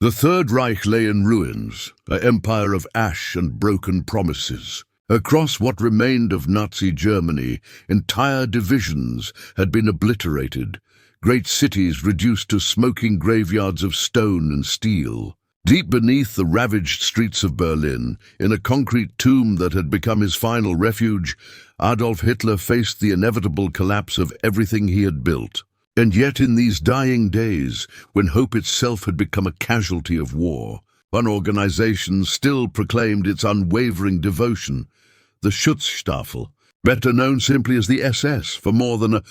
The Third Reich lay in ruins, an empire of ash and broken promises. Across what remained of Nazi Germany, entire divisions had been obliterated, great cities reduced to smoking graveyards of stone and steel. Deep beneath the ravaged streets of Berlin, in a concrete tomb that had become his final refuge, Adolf Hitler faced the inevitable collapse of everything he had built. And yet in these dying days, when hope itself had become a casualty of war, one organization still proclaimed its unwavering devotion, the Schutzstaffel, better known simply as the SS, for more than a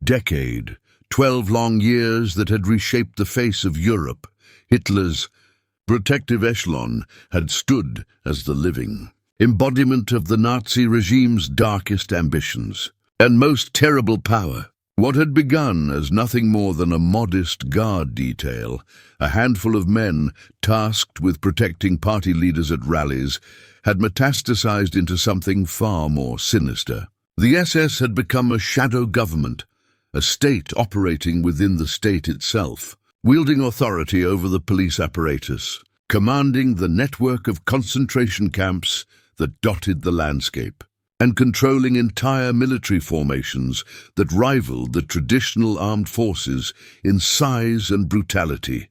decade, 12 long years that had reshaped the face of Europe. Hitler's protective echelon had stood as the living embodiment of the Nazi regime's darkest ambitions and most terrible power. What had begun as nothing more than a modest guard detail, a handful of men tasked with protecting party leaders at rallies, had metastasized into something far more sinister. The SS had become a shadow government, a state operating within the state itself, wielding authority over the police apparatus, commanding the network of concentration camps that dotted the landscape, and controlling entire military formations that rivaled the traditional armed forces in size and brutality.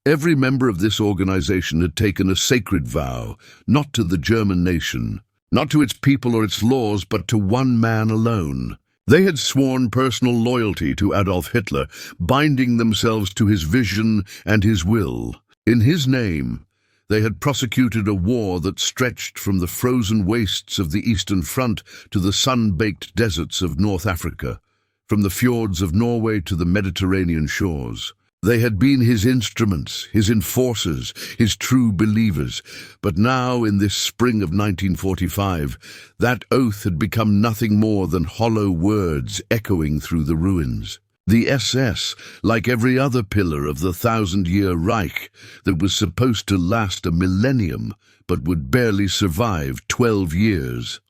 Every member of this organization had taken a sacred vow, not to the German nation, not to its people or its laws, but to one man alone. They had sworn personal loyalty to Adolf Hitler, binding themselves to his vision and his will. In his name, they had prosecuted a war that stretched from the frozen wastes of the Eastern Front to the sun-baked deserts of North Africa, from the fjords of Norway to the Mediterranean shores. They had been his instruments, his enforcers, his true believers. But now, in this spring of 1945, that oath had become nothing more than hollow words echoing through the ruins. The SS, like every other pillar of the 1,000-year Reich that was supposed to last a millennium but would barely survive 12 years,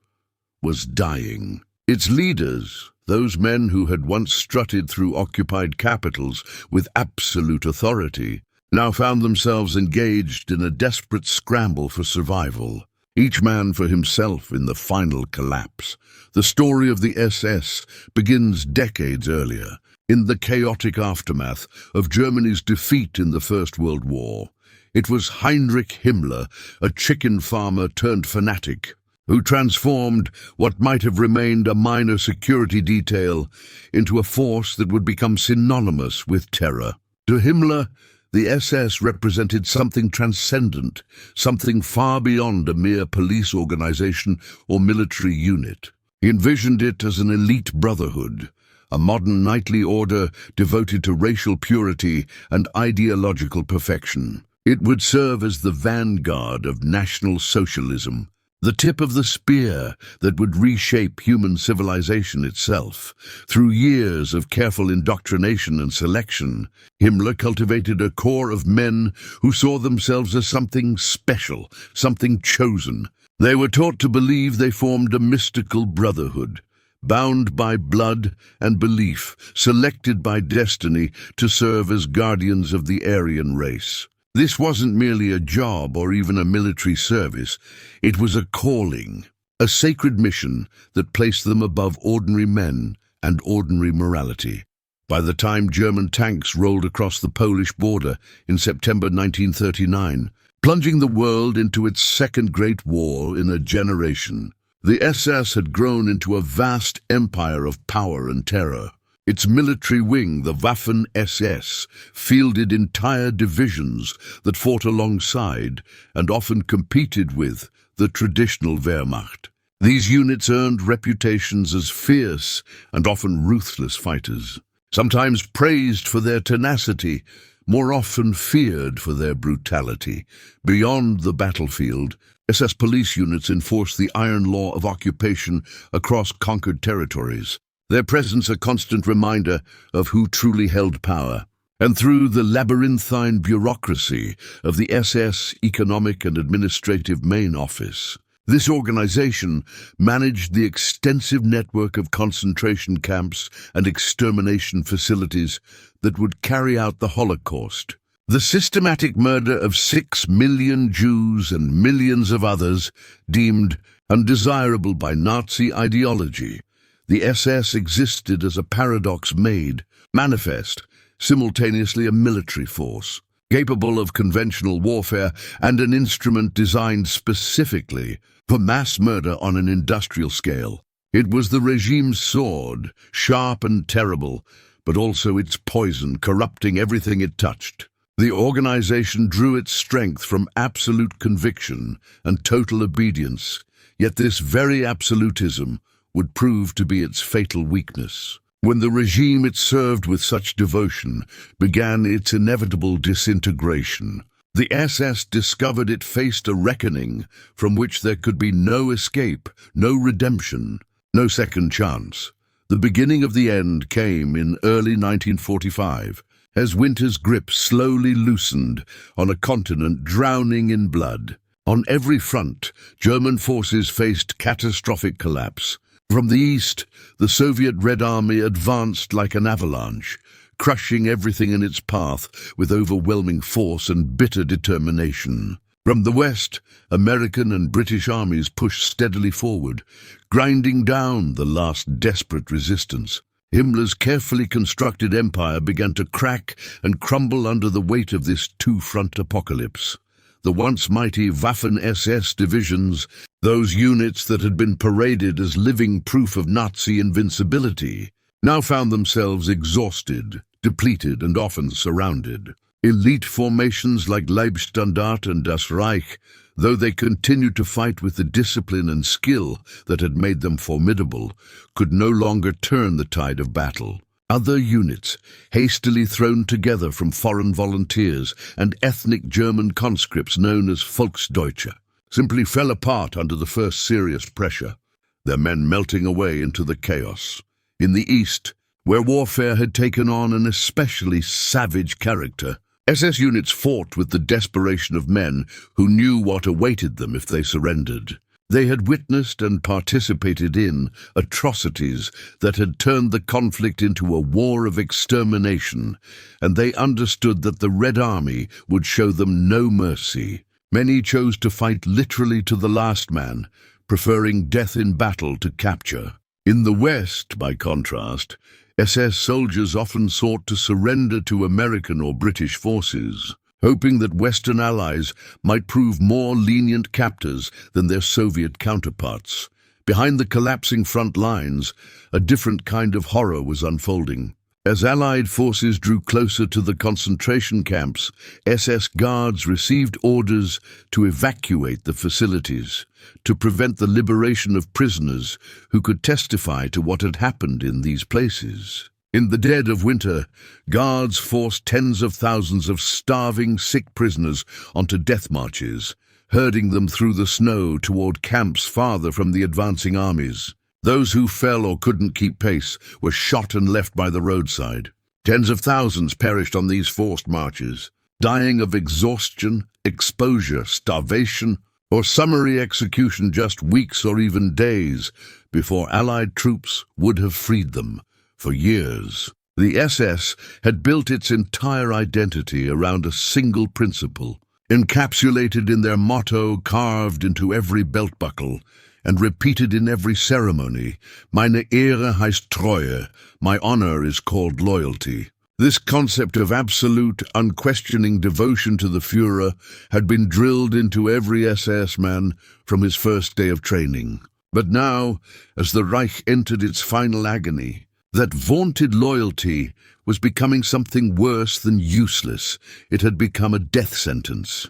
was dying. Its leaders, those men who had once strutted through occupied capitals with absolute authority, now found themselves engaged in a desperate scramble for survival, each man for himself in the final collapse. The story of the SS begins decades earlier, in the chaotic aftermath of Germany's defeat in the First World War. It was Heinrich Himmler, a chicken farmer turned fanatic, who transformed what might have remained a minor security detail into a force that would become synonymous with terror. To Himmler, the SS represented something transcendent, something far beyond a mere police organization or military unit. He envisioned it as an elite brotherhood, a modern knightly order devoted to racial purity and ideological perfection. It would serve as the vanguard of National Socialism, the tip of the spear that would reshape human civilization itself. Through years of careful indoctrination and selection, Himmler cultivated a core of men who saw themselves as something special, something chosen. They were taught to believe they formed a mystical brotherhood, bound by blood and belief, selected by destiny to serve as guardians of the Aryan race. This wasn't merely a job or even a military service. It was a calling, a sacred mission that placed them above ordinary men and ordinary morality. By the time German tanks rolled across the Polish border in September 1939, plunging the world into its second great war in a generation, the SS had grown into a vast empire of power and terror. Its military wing, the Waffen-SS, fielded entire divisions that fought alongside and often competed with the traditional Wehrmacht. These units earned reputations as fierce and often ruthless fighters, sometimes praised for their tenacity, more often feared for their brutality. Beyond the battlefield, SS police units enforced the iron law of occupation across conquered territories, their presence a constant reminder of who truly held power. And through the labyrinthine bureaucracy of the SS Economic and Administrative Main Office, this organization managed the extensive network of concentration camps and extermination facilities that would carry out the Holocaust. The systematic murder of 6 million Jews and millions of others deemed undesirable by Nazi ideology. The SS existed as a paradox made manifest, simultaneously a military force, capable of conventional warfare and an instrument designed specifically for mass murder on an industrial scale. It was the regime's sword, sharp and terrible, but also its poison, corrupting everything it touched. The organization drew its strength from absolute conviction and total obedience, yet this very absolutism would prove to be its fatal weakness. When the regime it served with such devotion began its inevitable disintegration, the SS discovered it faced a reckoning from which there could be no escape, no redemption, no second chance. The beginning of the end came in early 1945, as winter's grip slowly loosened on a continent drowning in blood. On every front, German forces faced catastrophic collapse. From the east, the Soviet Red Army advanced like an avalanche, crushing everything in its path with overwhelming force and bitter determination. From the west, American and British armies pushed steadily forward, grinding down the last desperate resistance. Himmler's carefully constructed empire began to crack and crumble under the weight of this two-front apocalypse. The once mighty Waffen-SS divisions, those units that had been paraded as living proof of Nazi invincibility, now found themselves exhausted, depleted, and often surrounded. Elite formations like Leibstandarte and Das Reich, though they continued to fight with the discipline and skill that had made them formidable, could no longer turn the tide of battle. Other units, hastily thrown together from foreign volunteers and ethnic German conscripts known as Volksdeutsche, simply fell apart under the first serious pressure, their men melting away into the chaos. In the east, where warfare had taken on an especially savage character, SS units fought with the desperation of men who knew what awaited them if they surrendered. They had witnessed and participated in atrocities that had turned the conflict into a war of extermination, and they understood that the Red Army would show them no mercy. Many chose to fight literally to the last man, preferring death in battle to capture. In the West, by contrast, SS soldiers often sought to surrender to American or British forces, hoping that Western allies might prove more lenient captors than their Soviet counterparts. Behind the collapsing front lines, a different kind of horror was unfolding. As Allied forces drew closer to the concentration camps, SS guards received orders to evacuate the facilities, to prevent the liberation of prisoners who could testify to what had happened in these places. In the dead of winter, guards forced tens of thousands of starving, sick prisoners onto death marches, herding them through the snow toward camps farther from the advancing armies. Those who fell or couldn't keep pace were shot and left by the roadside. Tens of thousands perished on these forced marches, dying of exhaustion, exposure, starvation, or summary execution just weeks or even days before Allied troops would have freed them. For years, the SS had built its entire identity around a single principle, encapsulated in their motto carved into every belt buckle and repeated in every ceremony: Meine Ehre heißt Treue, my honor is called loyalty. This concept of absolute, unquestioning devotion to the Führer had been drilled into every SS man from his first day of training. But now, as the Reich entered its final agony, that vaunted loyalty was becoming something worse than useless. It had become a death sentence.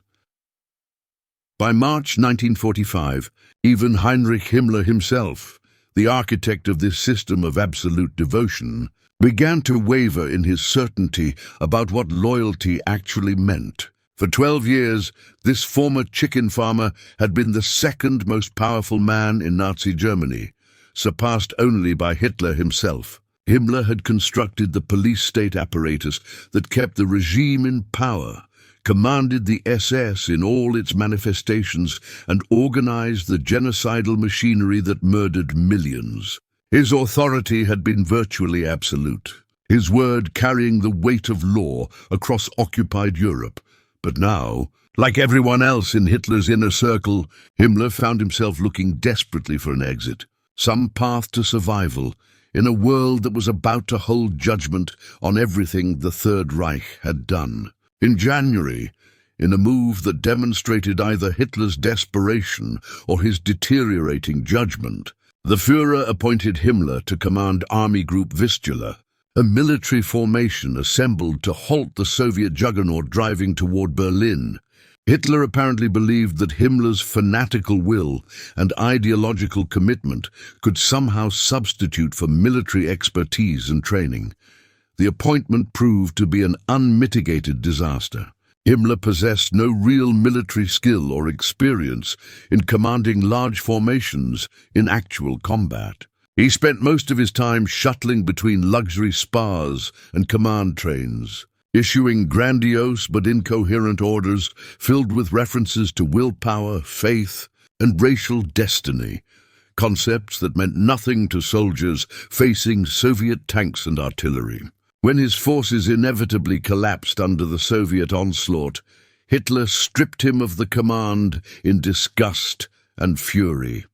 By March 1945, even Heinrich Himmler himself, the architect of this system of absolute devotion, began to waver in his certainty about what loyalty actually meant. For 12 years, this former chicken farmer had been the second most powerful man in Nazi Germany, surpassed only by Hitler himself. Himmler had constructed the police state apparatus that kept the regime in power, commanded the SS in all its manifestations, and organized the genocidal machinery that murdered millions. His authority had been virtually absolute. his word carrying the weight of law across occupied Europe. But now, like everyone else in Hitler's inner circle, Himmler found himself looking desperately for an exit, some path to survival, in a world that was about to hold judgment on everything the Third Reich had done. In January, in a move that demonstrated either Hitler's desperation or his deteriorating judgment, the Führer appointed Himmler to command Army Group Vistula, a military formation assembled to halt the Soviet juggernaut driving toward Berlin. Hitler apparently believed that Himmler's fanatical will and ideological commitment could somehow substitute for military expertise and training. The appointment proved to be an unmitigated disaster. Himmler possessed no real military skill or experience in commanding large formations in actual combat. He spent most of his time shuttling between luxury spas and command trains, issuing grandiose but incoherent orders filled with references to willpower, faith, and racial destiny, concepts that meant nothing to soldiers facing Soviet tanks and artillery. When his forces inevitably collapsed under the Soviet onslaught, Hitler stripped him of the command in disgust and fury.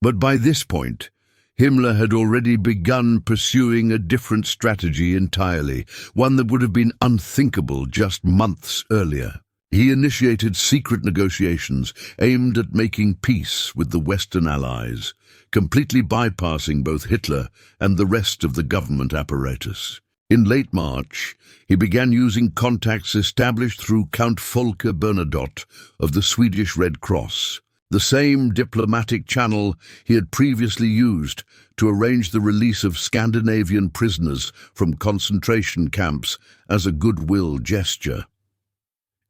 But by this point, Himmler had already begun pursuing a different strategy entirely, one that would have been unthinkable just months earlier. He initiated secret negotiations aimed at making peace with the Western Allies, completely bypassing both Hitler and the rest of the government apparatus. In late March, he began using contacts established through Count Folke Bernadotte of the Swedish Red Cross, the same diplomatic channel he had previously used to arrange the release of Scandinavian prisoners from concentration camps as a goodwill gesture.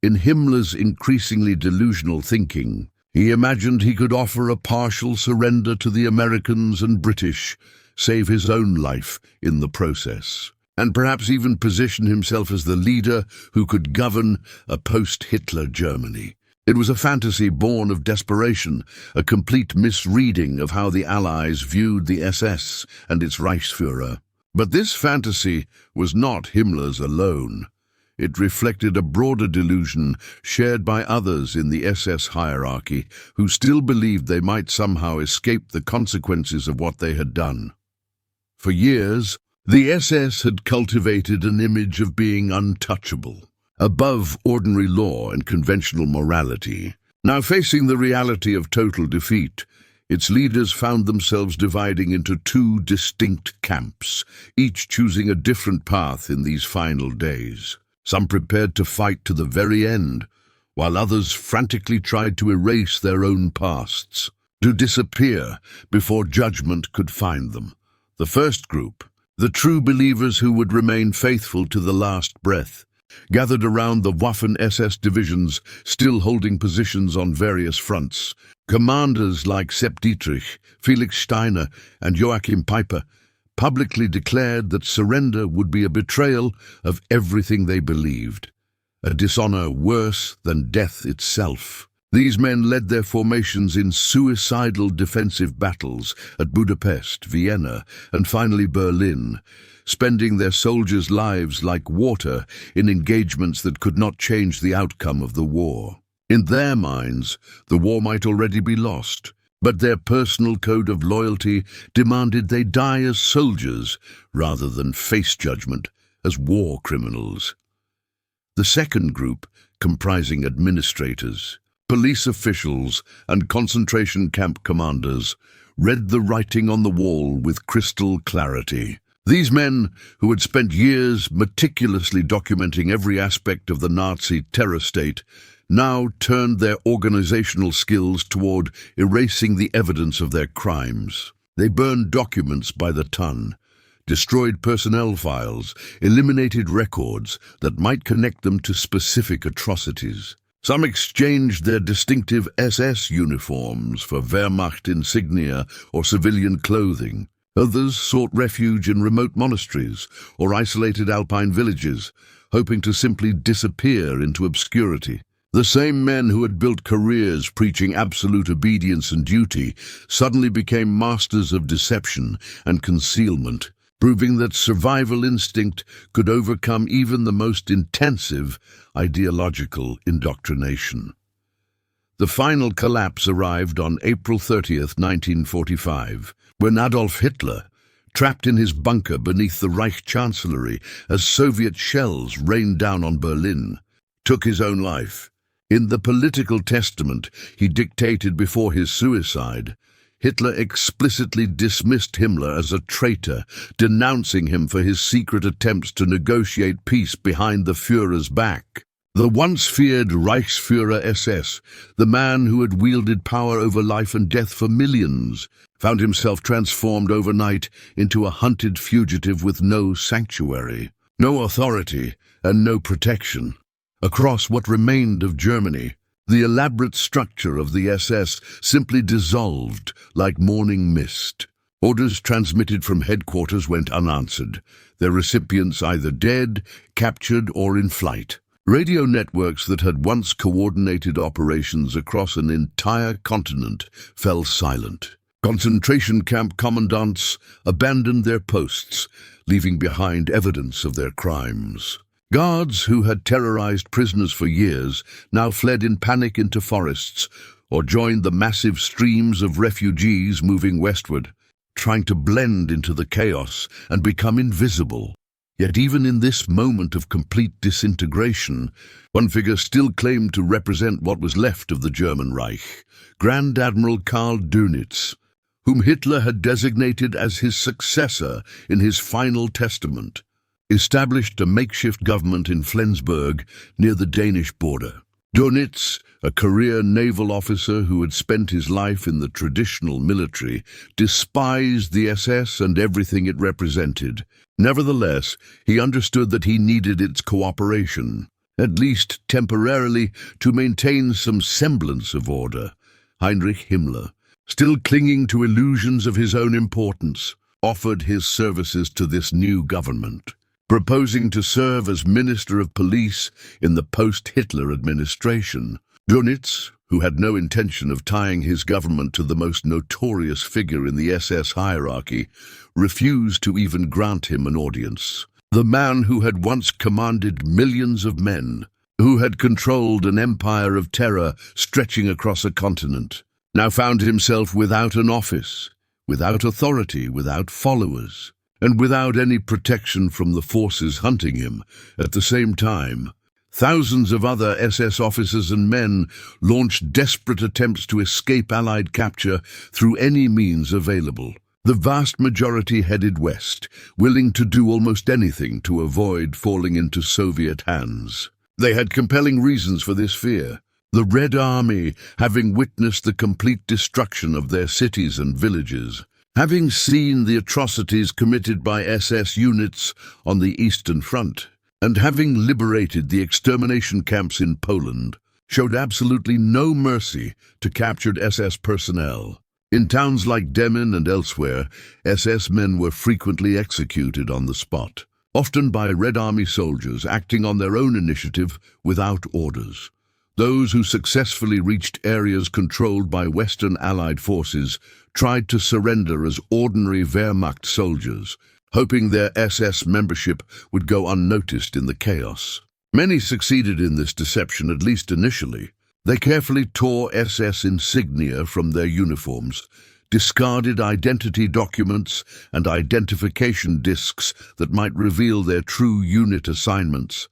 In Himmler's increasingly delusional thinking, he imagined he could offer a partial surrender to the Americans and British, save his own life in the process, and perhaps even position himself as the leader who could govern a post-Hitler Germany. It was a fantasy born of desperation, a complete misreading of how the Allies viewed the SS and its Reichsführer. But this fantasy was not Himmler's alone. It reflected a broader delusion shared by others in the SS hierarchy who still believed they might somehow escape the consequences of what they had done. For years, the SS had cultivated an image of being untouchable, above ordinary law and conventional morality. Now, facing the reality of total defeat, its leaders found themselves dividing into two distinct camps, each choosing a different path in these final days. Some prepared to fight to the very end, while others frantically tried to erase their own pasts, to disappear before judgment could find them. The first group, the true believers who would remain faithful to the last breath, gathered around the Waffen-SS divisions still holding positions on various fronts. Commanders like Sepp Dietrich, Felix Steiner, and Joachim Peiper publicly declared that surrender would be a betrayal of everything they believed, a dishonor worse than death itself. These men led their formations in suicidal defensive battles at Budapest, Vienna, and finally Berlin, spending their soldiers' lives like water in engagements that could not change the outcome of the war. In their minds, the war might already be lost, but their personal code of loyalty demanded they die as soldiers rather than face judgment as war criminals. The second group, comprising administrators, police officials, and concentration camp commanders, read the writing on the wall with crystal clarity. These men, who had spent years meticulously documenting every aspect of the Nazi terror state, now turned their organizational skills toward erasing the evidence of their crimes. They burned documents by the ton, destroyed personnel files, eliminated records that might connect them to specific atrocities. Some exchanged their distinctive SS uniforms for Wehrmacht insignia or civilian clothing. Others sought refuge in remote monasteries or isolated alpine villages, hoping to simply disappear into obscurity. The same men who had built careers preaching absolute obedience and duty suddenly became masters of deception and concealment, proving that survival instinct could overcome even the most intensive ideological indoctrination. The final collapse arrived on April 30th, 1945, when Adolf Hitler, trapped in his bunker beneath the Reich Chancellery as Soviet shells rained down on Berlin, took his own life. In the political testament he dictated before his suicide, Hitler explicitly dismissed Himmler as a traitor, denouncing him for his secret attempts to negotiate peace behind the Führer's back. The once feared Reichsführer SS, the man who had wielded power over life and death for millions, found himself transformed overnight into a hunted fugitive with no sanctuary, no authority, and no protection. Across what remained of Germany, the elaborate structure of the SS simply dissolved like morning mist. Orders transmitted from headquarters went unanswered, their recipients either dead, captured, or in flight. Radio networks that had once coordinated operations across an entire continent fell silent. Concentration camp commandants abandoned their posts, leaving behind evidence of their crimes. Guards who had terrorized prisoners for years now fled in panic into forests or joined the massive streams of refugees moving westward, trying to blend into the chaos and become invisible. Yet even in this moment of complete disintegration, one figure still claimed to represent what was left of the German Reich, Grand Admiral Karl Dönitz, whom Hitler had designated as his successor in his final testament, established a makeshift government in Flensburg near the Danish border. Dönitz, a career naval officer who had spent his life in the traditional military, despised the SS and everything it represented. Nevertheless, he understood that he needed its cooperation, at least temporarily, to maintain some semblance of order. Heinrich Himmler, still clinging to illusions of his own importance, offered his services to this new government, proposing to serve as Minister of Police in the post-Hitler administration. Dönitz, who had no intention of tying his government to the most notorious figure in the SS hierarchy, refused to even grant him an audience. The man who had once commanded millions of men, who had controlled an empire of terror stretching across a continent, now found himself without an office, without authority, without followers, and without any protection from the forces hunting him. At the same time, thousands of other SS officers and men launched desperate attempts to escape Allied capture through any means available. The vast majority headed west, willing to do almost anything to avoid falling into Soviet hands. They had compelling reasons for this fear. The Red Army, having witnessed the complete destruction of their cities and villages, having seen the atrocities committed by SS units on the Eastern Front, and having liberated the extermination camps in Poland, showed absolutely no mercy to captured SS personnel. In towns like Demmin and elsewhere, SS men were frequently executed on the spot, often by Red Army soldiers acting on their own initiative without orders. Those who successfully reached areas controlled by Western Allied forces tried to surrender as ordinary Wehrmacht soldiers, hoping their SS membership would go unnoticed in the chaos. Many succeeded in this deception, at least initially. They carefully tore SS insignia from their uniforms, discarded identity documents and identification discs that might reveal their true unit assignments,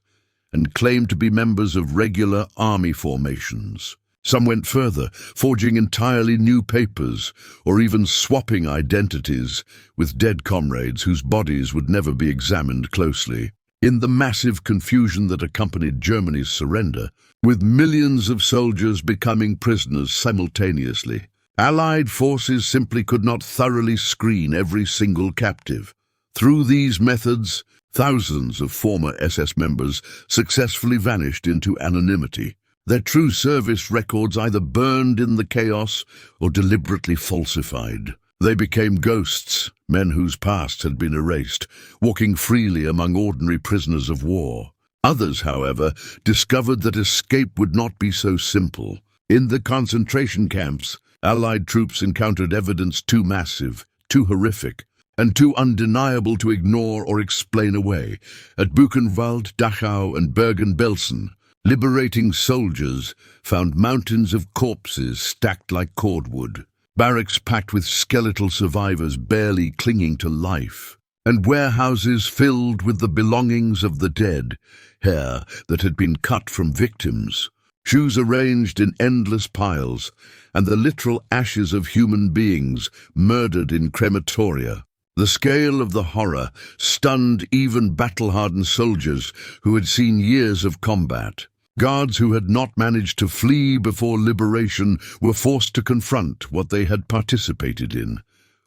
and claimed to be members of regular army formations. Some went further, forging entirely new papers, or even swapping identities with dead comrades whose bodies would never be examined closely. In the massive confusion that accompanied Germany's surrender, with millions of soldiers becoming prisoners simultaneously, Allied forces simply could not thoroughly screen every single captive. Through these methods, thousands of former SS members successfully vanished into anonymity, their true service records either burned in the chaos or deliberately falsified. They became ghosts, men whose past had been erased, walking freely among ordinary prisoners of war. Others, however, discovered that escape would not be so simple. In the concentration camps, Allied troops encountered evidence too massive, too horrific, and too undeniable to ignore or explain away. At Buchenwald, Dachau, and Bergen-Belsen, liberating soldiers found mountains of corpses stacked like cordwood, barracks packed with skeletal survivors barely clinging to life, and warehouses filled with the belongings of the dead, hair that had been cut from victims, shoes arranged in endless piles, and the literal ashes of human beings murdered in crematoria. The scale of the horror stunned even battle-hardened soldiers who had seen years of combat. Guards who had not managed to flee before liberation were forced to confront what they had participated in,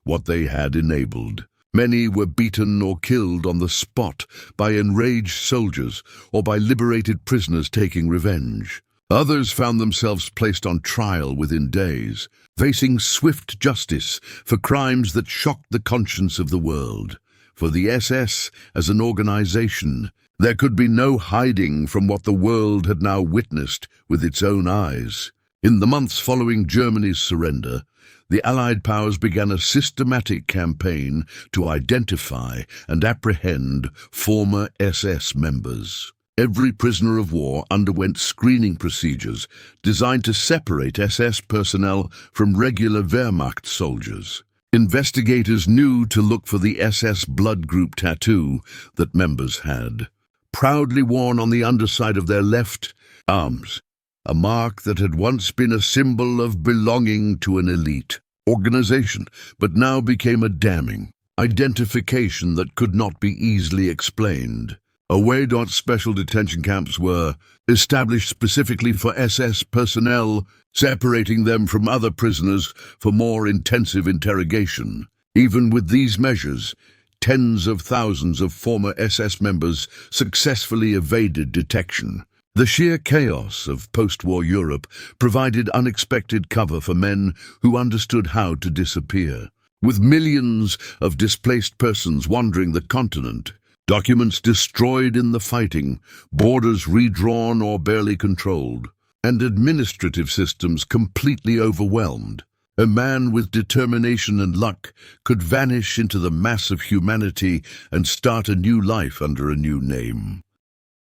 what they had enabled. Many were beaten or killed on the spot by enraged soldiers or by liberated prisoners taking revenge. Others found themselves placed on trial within days, facing swift justice for crimes that shocked the conscience of the world. For the SS as an organization, there could be no hiding from what the world had now witnessed with its own eyes. In the months following Germany's surrender, the Allied powers began a systematic campaign to identify and apprehend former SS members. Every prisoner of war underwent screening procedures designed to separate SS personnel from regular Wehrmacht soldiers. Investigators knew to look for the SS blood group tattoo that members had, proudly worn on the underside of their left arms, a mark that had once been a symbol of belonging to an elite organization, but now became a damning identification that could not be easily explained. Away. Special detention camps were established specifically for SS personnel, separating them from other prisoners for more intensive interrogation. Even with these measures, tens of thousands of former SS members successfully evaded detection. The sheer chaos of post-war Europe provided unexpected cover for men who understood how to disappear. With millions of displaced persons wandering the continent, documents destroyed in the fighting, borders redrawn or barely controlled, and administrative systems completely overwhelmed, a man with determination and luck could vanish into the mass of humanity and start a new life under a new name.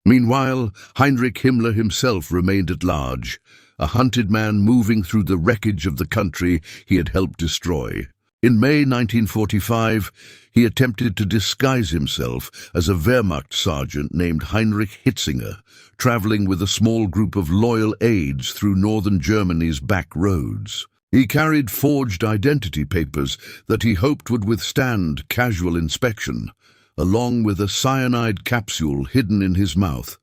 Meanwhile, Heinrich Himmler himself remained at large, a hunted man moving through the wreckage of the country he had helped destroy. In May 1945, he attempted to disguise himself as a Wehrmacht sergeant named Heinrich Himmler, traveling with a small group of loyal aides through northern Germany's back roads. He carried forged identity papers that he hoped would withstand casual inspection, along with a cyanide capsule hidden in his mouth,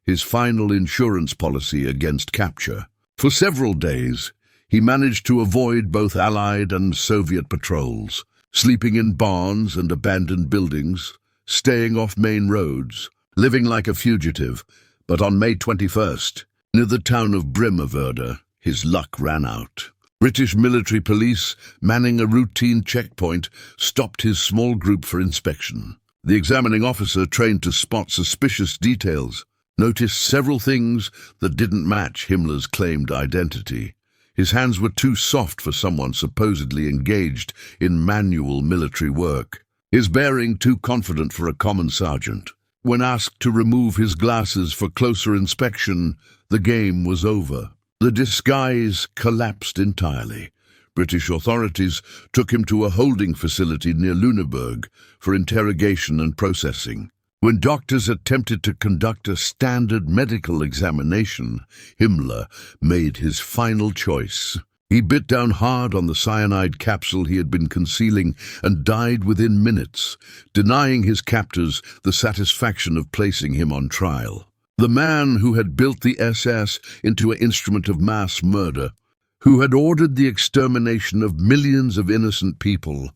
his final insurance policy against capture. For several days, he managed to avoid both Allied and Soviet patrols, sleeping in barns and abandoned buildings, staying off main roads, living like a fugitive. But on May 21st, near the town of Bremerwörde, his luck ran out. British military police, manning a routine checkpoint, stopped his small group for inspection. The examining officer, trained to spot suspicious details, noticed several things that didn't match Himmler's claimed identity. His hands were too soft for someone supposedly engaged in manual military work. His bearing too confident for a common sergeant. When asked to remove his glasses for closer inspection, the game was over. The disguise collapsed entirely. British authorities took him to a holding facility near Lüneburg for interrogation and processing. When doctors attempted to conduct a standard medical examination, Himmler made his final choice. He bit down hard on the cyanide capsule he had been concealing and died within minutes, denying his captors the satisfaction of placing him on trial. The man who had built the SS into an instrument of mass murder, who had ordered the extermination of millions of innocent people,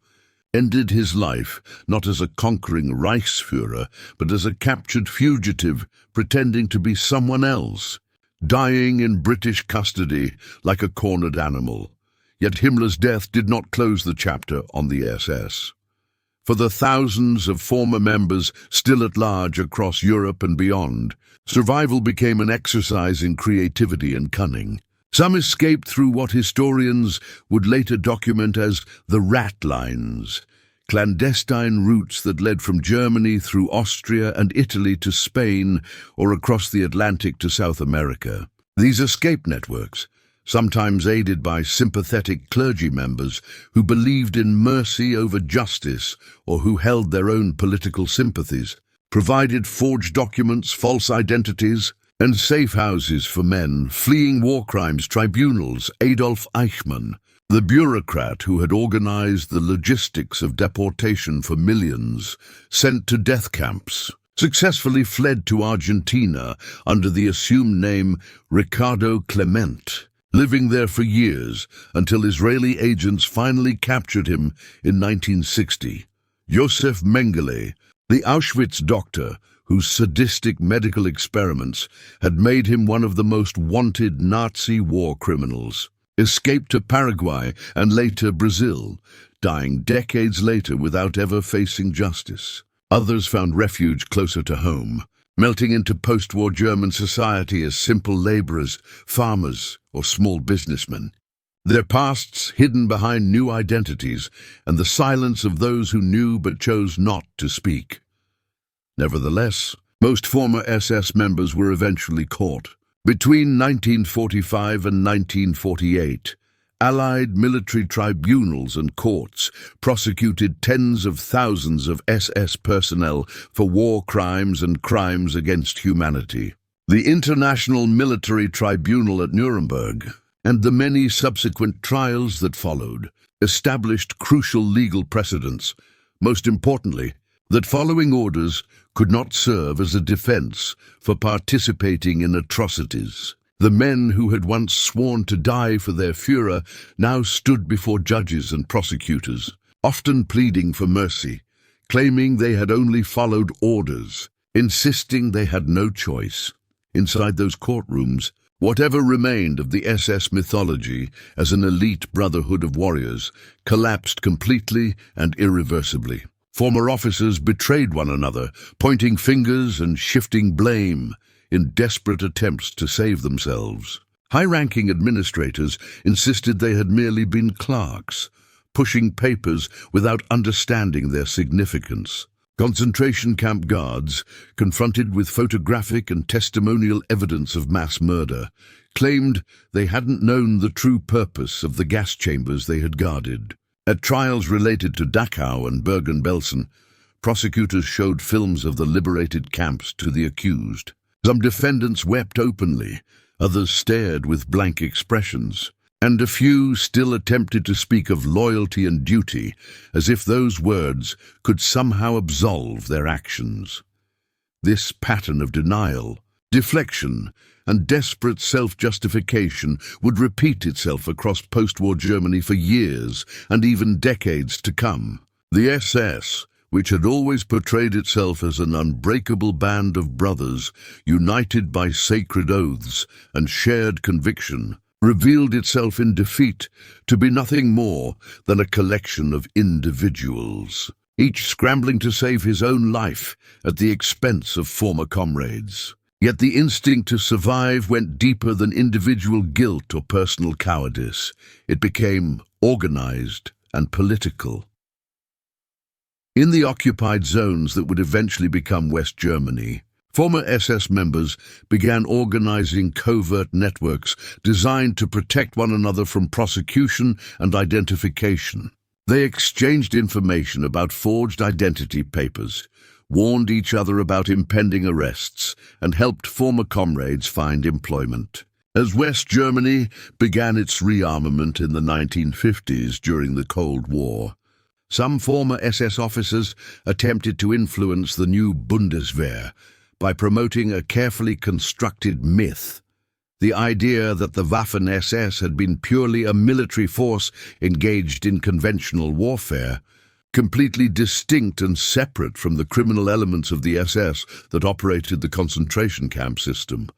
ended his life not as a conquering Reichsführer, but as a captured fugitive pretending to be someone else, dying in British custody like a cornered animal. Yet Himmler's death did not close the chapter on the SS. For the thousands of former members still at large across Europe and beyond, survival became an exercise in creativity and cunning. Some escaped through what historians would later document as the ratlines, clandestine routes that led from Germany through Austria and Italy to Spain or across the Atlantic to South America. These escape networks, sometimes aided by sympathetic clergy members who believed in mercy over justice or who held their own political sympathies, provided forged documents, false identities, and safe houses for men fleeing war crimes tribunals. Adolf Eichmann, the bureaucrat who had organized the logistics of deportation for millions sent to death camps, successfully fled to Argentina under the assumed name Ricardo Clement, living there for years until Israeli agents finally captured him in 1960. Josef Mengele, the Auschwitz doctor whose sadistic medical experiments had made him one of the most wanted Nazi war criminals, escaped to Paraguay and later Brazil, dying decades later without ever facing justice. Others found refuge closer to home, melting into post-war German society as simple laborers, farmers, or small businessmen. Their pasts hidden behind new identities and the silence of those who knew but chose not to speak. Nevertheless, most former SS members were eventually caught. Between 1945 and 1948, Allied military tribunals and courts prosecuted tens of thousands of SS personnel for war crimes and crimes against humanity. The International Military Tribunal at Nuremberg and the many subsequent trials that followed established crucial legal precedents. Most importantly, that following orders could not serve as a defense for participating in atrocities. The men who had once sworn to die for their Führer now stood before judges and prosecutors, often pleading for mercy, claiming they had only followed orders, insisting they had no choice. Inside those courtrooms, whatever remained of the SS mythology as an elite brotherhood of warriors collapsed completely and irreversibly. Former officers betrayed one another, pointing fingers and shifting blame in desperate attempts to save themselves. High-ranking administrators insisted they had merely been clerks, pushing papers without understanding their significance. Concentration camp guards, confronted with photographic and testimonial evidence of mass murder, claimed they hadn't known the true purpose of the gas chambers they had guarded. At trials related to Dachau and Bergen-Belsen, prosecutors showed films of the liberated camps to the accused. Some defendants wept openly, others stared with blank expressions, and a few still attempted to speak of loyalty and duty as if those words could somehow absolve their actions. This pattern of denial, deflection, and desperate self-justification would repeat itself across post-war Germany for years and even decades to come. The SS, which had always portrayed itself as an unbreakable band of brothers, united by sacred oaths and shared conviction, revealed itself in defeat to be nothing more than a collection of individuals, each scrambling to save his own life at the expense of former comrades. Yet the instinct to survive went deeper than individual guilt or personal cowardice. It became organized and political. In the occupied zones that would eventually become West Germany, former SS members began organizing covert networks designed to protect one another from prosecution and identification. They exchanged information about forged identity papers, warned each other about impending arrests, and helped former comrades find employment. As West Germany began its rearmament in the 1950s during the Cold War, some former SS officers attempted to influence the new Bundeswehr by promoting a carefully constructed myth, the idea that the Waffen-SS had been purely a military force engaged in conventional warfare, completely distinct and separate from the criminal elements of the SS that operated the concentration camp system.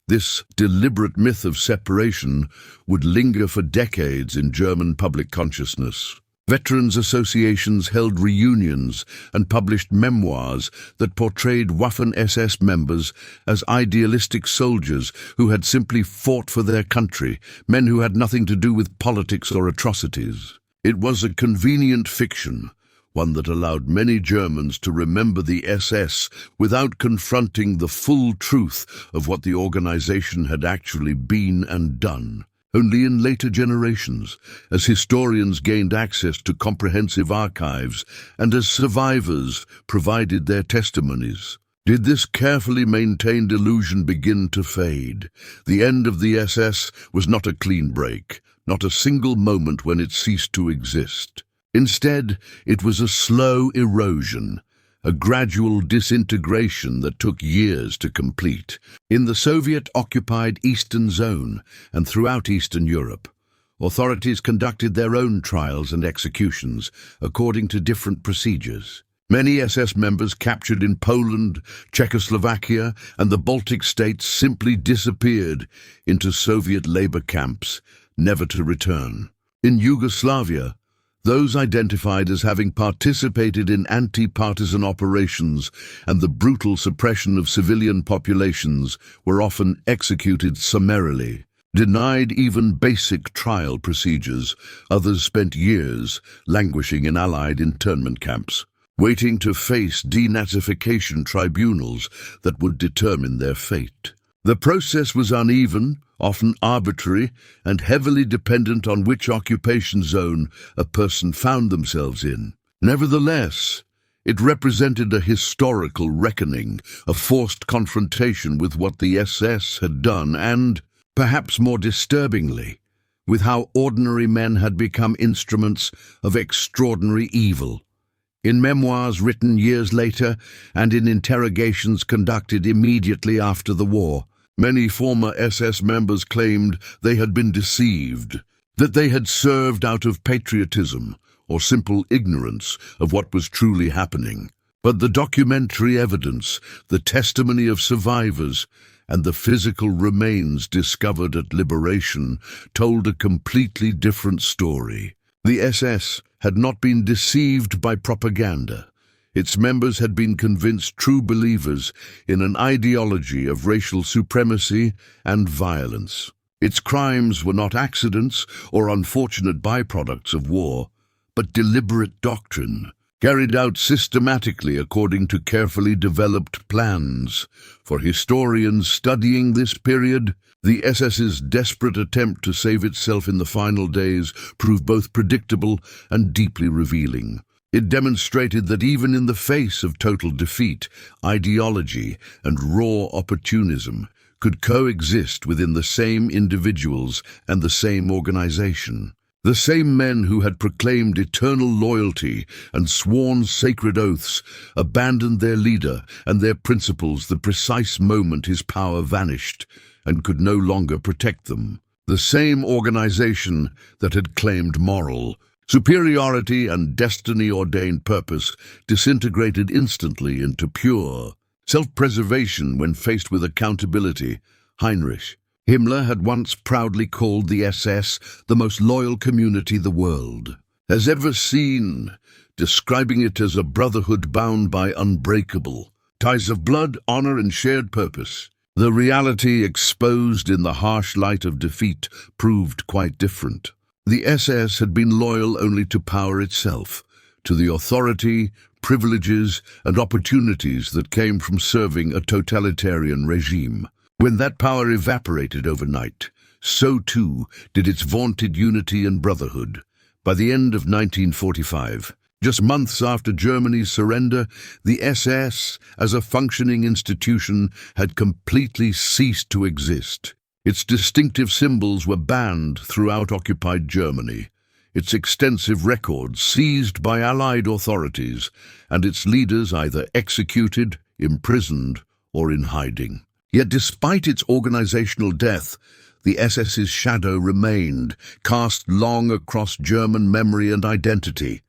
This deliberate myth of separation would linger for decades in German public consciousness. Veterans associations held reunions and published memoirs that portrayed Waffen-SS members as idealistic soldiers who had simply fought for their country, men who had nothing to do with politics or atrocities. It was a convenient fiction, one that allowed many Germans to remember the SS without confronting the full truth of what the organization had actually been and done. Only in later generations, as historians gained access to comprehensive archives and as survivors provided their testimonies, did this carefully maintained illusion begin to fade. The end of the SS was not a clean break, not a single moment when it ceased to exist. Instead, it was a slow erosion, a gradual disintegration that took years to complete. In the Soviet-occupied Eastern Zone and throughout Eastern Europe, authorities conducted their own trials and executions according to different procedures. Many SS members captured in Poland, Czechoslovakia, and the Baltic states simply disappeared into Soviet labor camps, never to return. In Yugoslavia, those identified as having participated in anti-partisan operations and the brutal suppression of civilian populations were often executed summarily. Denied even basic trial procedures, others spent years languishing in Allied internment camps, waiting to face denazification tribunals that would determine their fate. The process was uneven, often arbitrary, and heavily dependent on which occupation zone a person found themselves in. Nevertheless, it represented a historical reckoning, a forced confrontation with what the SS had done and, perhaps more disturbingly, with how ordinary men had become instruments of extraordinary evil. In memoirs written years later and in interrogations conducted immediately after the war, many former SS members claimed they had been deceived, that they had served out of patriotism or simple ignorance of what was truly happening. But the documentary evidence, the testimony of survivors, and the physical remains discovered at liberation told a completely different story. The SS had not been deceived by propaganda. Its members had been convinced true believers in an ideology of racial supremacy and violence. Its crimes were not accidents or unfortunate byproducts of war, but deliberate doctrine, carried out systematically according to carefully developed plans. For historians studying this period, the SS's desperate attempt to save itself in the final days proved both predictable and deeply revealing. It demonstrated that even in the face of total defeat, ideology and raw opportunism could coexist within the same individuals and the same organization. The same men who had proclaimed eternal loyalty and sworn sacred oaths abandoned their leader and their principles the precise moment his power vanished and could no longer protect them. The same organization that had claimed moral superiority and destiny-ordained purpose disintegrated instantly into pure self-preservation when faced with accountability. Heinrich Himmler had once proudly called the SS the most loyal community the world has ever seen, describing it as a brotherhood bound by unbreakable ties of blood, honor, and shared purpose. The reality exposed in the harsh light of defeat proved quite different. The SS had been loyal only to power itself, to the authority, privileges, and opportunities that came from serving a totalitarian regime. When that power evaporated overnight, so too did its vaunted unity and brotherhood. By the end of 1945, just months after Germany's surrender, the SS, as a functioning institution, had completely ceased to exist. Its distinctive symbols were banned throughout occupied Germany, its extensive records seized by Allied authorities, and its leaders either executed, imprisoned, or in hiding. Yet despite its organizational death, the SS's shadow remained, cast long across German memory and identity.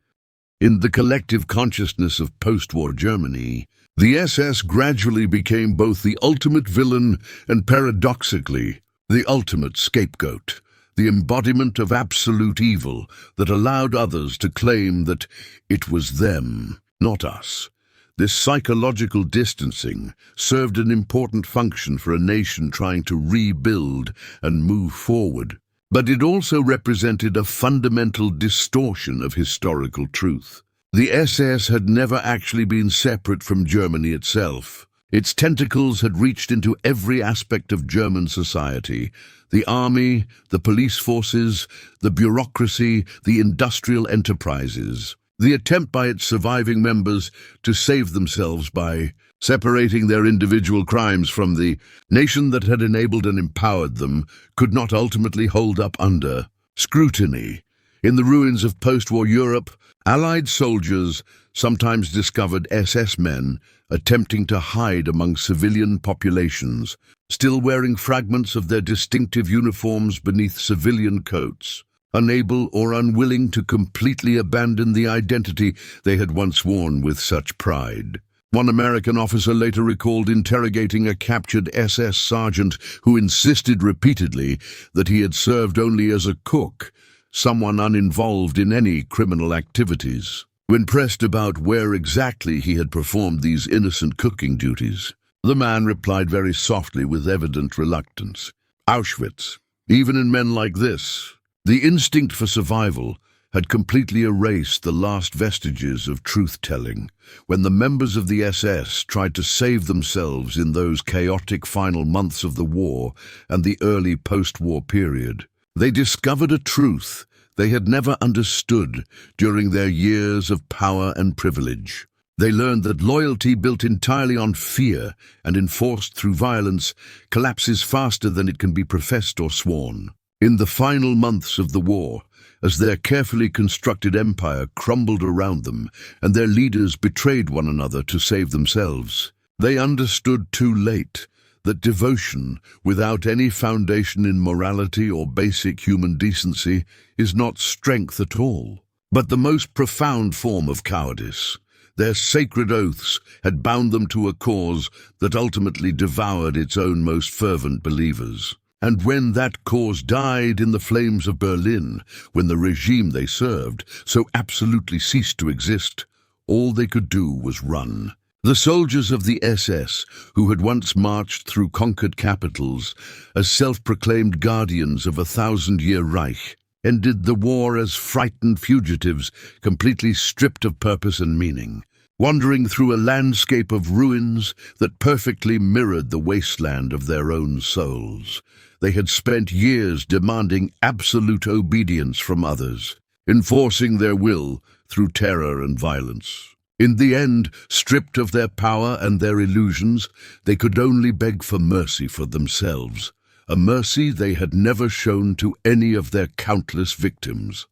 In the collective consciousness of post-war Germany, the SS gradually became both the ultimate villain and, paradoxically, the ultimate scapegoat, the embodiment of absolute evil that allowed others to claim that it was them, not us. This psychological distancing served an important function for a nation trying to rebuild and move forward, but it also represented a fundamental distortion of historical truth. The SS had never actually been separate from Germany itself. Its tentacles had reached into every aspect of German society: the army, the police forces, the bureaucracy, the industrial enterprises. The attempt by its surviving members to save themselves by separating their individual crimes from the nation that had enabled and empowered them could not ultimately hold up under scrutiny. In the ruins of post-war Europe, Allied soldiers sometimes discovered SS men attempting to hide among civilian populations, still wearing fragments of their distinctive uniforms beneath civilian coats, unable or unwilling to completely abandon the identity they had once worn with such pride. One American officer later recalled interrogating a captured SS sergeant who insisted repeatedly that he had served only as a cook, someone uninvolved in any criminal activities. When pressed about where exactly he had performed these innocent cooking duties, the man replied very softly with evident reluctance: Auschwitz. Even in men like this, the instinct for survival had completely erased the last vestiges of truth-telling. When the members of the SS tried to save themselves in those chaotic final months of the war and the early post-war period, they discovered a truth they had never understood during their years of power and privilege. They learned that loyalty built entirely on fear and enforced through violence collapses faster than it can be professed or sworn. In the final months of the war, as their carefully constructed empire crumbled around them and their leaders betrayed one another to save themselves, they understood too late that devotion without any foundation in morality or basic human decency is not strength at all, but the most profound form of cowardice. Their sacred oaths had bound them to a cause that ultimately devoured its own most fervent believers. And when that cause died in the flames of Berlin, when the regime they served so absolutely ceased to exist, all they could do was run. The soldiers of the SS, who had once marched through conquered capitals as self-proclaimed guardians of a 1,000-year Reich, ended the war as frightened fugitives, completely stripped of purpose and meaning, wandering through a landscape of ruins that perfectly mirrored the wasteland of their own souls. They had spent years demanding absolute obedience from others, enforcing their will through terror and violence. In the end, stripped of their power and their illusions, they could only beg for mercy for themselves, a mercy they had never shown to any of their countless victims.